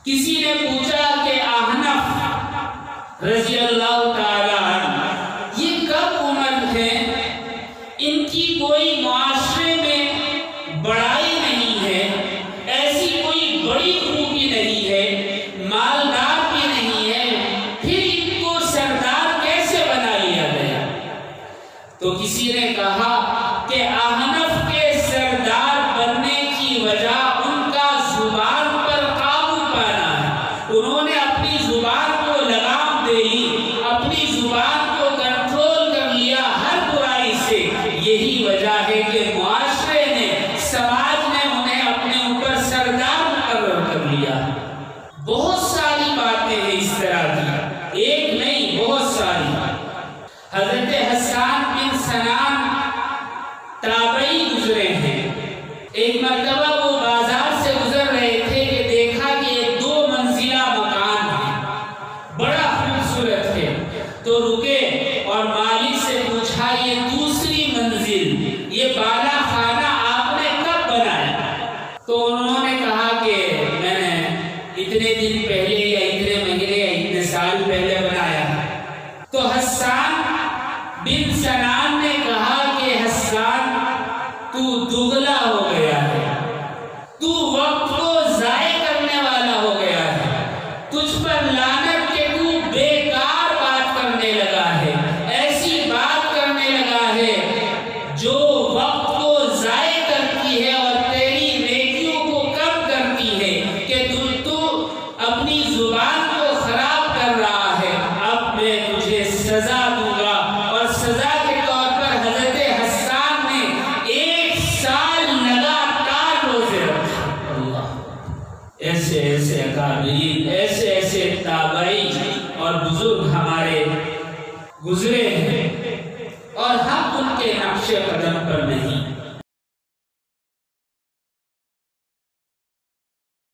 کسی نے پوچھا کہ احنف رضی اللہ تعالی عنہ یہ کب عمر ہے؟ ان کی کوئی معاشرے میں بڑائی نہیں ہے، ایسی کوئی بڑی خوبی نہیں ہے، مالدار بھی نہیں ہے، پھر ان کو سردار کیسے بنا لیا گیا؟ تو کسی نے کہا کہ احنف کے سردار بننے کی وجہ ان کا زبان پر قابو پانا ہے۔ انہوں نے اپنی زبان کو لگام دے لی، اپنی زبان کو کنٹرول کر لیا ہر برائی سے۔ یہی وجہ ہے کہ معاشرے نے، سماج نے انہیں اپنے اوپر سردار مقرر کر لیا۔ بہت ساری باتیں ہیں اس طرح کی، ایک نہیں بہت ساری۔ حضرت حسان بن سنان تابعی گزرے ہیں۔ ایک مرتبہ وہ بازار سے گزر رہے تھے کہ دیکھا کہ ایک 2 منزلہ مکان ہے، بڑا خوبصورت ہے، تو رکے اور مالک سے پوچھا یہ دوسری منزل، یہ بالا خانہ آپ نے کب بنایا؟ تو انہوں نے کہا کہ میں نے اتنے دن پہلے یا اتنے مہینے یا اتنے سال پہلے بنایا۔ تو حسان بن سنان نے کہا کہ حسان تو دگلا ہو گیا ہے، تو وقت کو ضائع کرنے والا ہو گیا ہے، تجھ پر لعنت کہ تو بیکار بات کرنے لگا ہے، ایسی بات کرنے لگا ہے جو وقت کو ضائع کرتی ہے اور تیری نیکیوں کو کم کرتی ہے، کہ تو اپنی زبان کو خراب کر رہا ہے۔ اب میں تجھے سزا دوں گا، اور سزا کے طور پر حضرت حسان نے 1 سال لگاتار روزے رکھے۔ اللہ، ایسے ایسے اکابرین، ایسے ایسے تابعی اور بزرگ ہمارے گزرے ہیں، اور ہم ان کے نقش قدم پر نہیں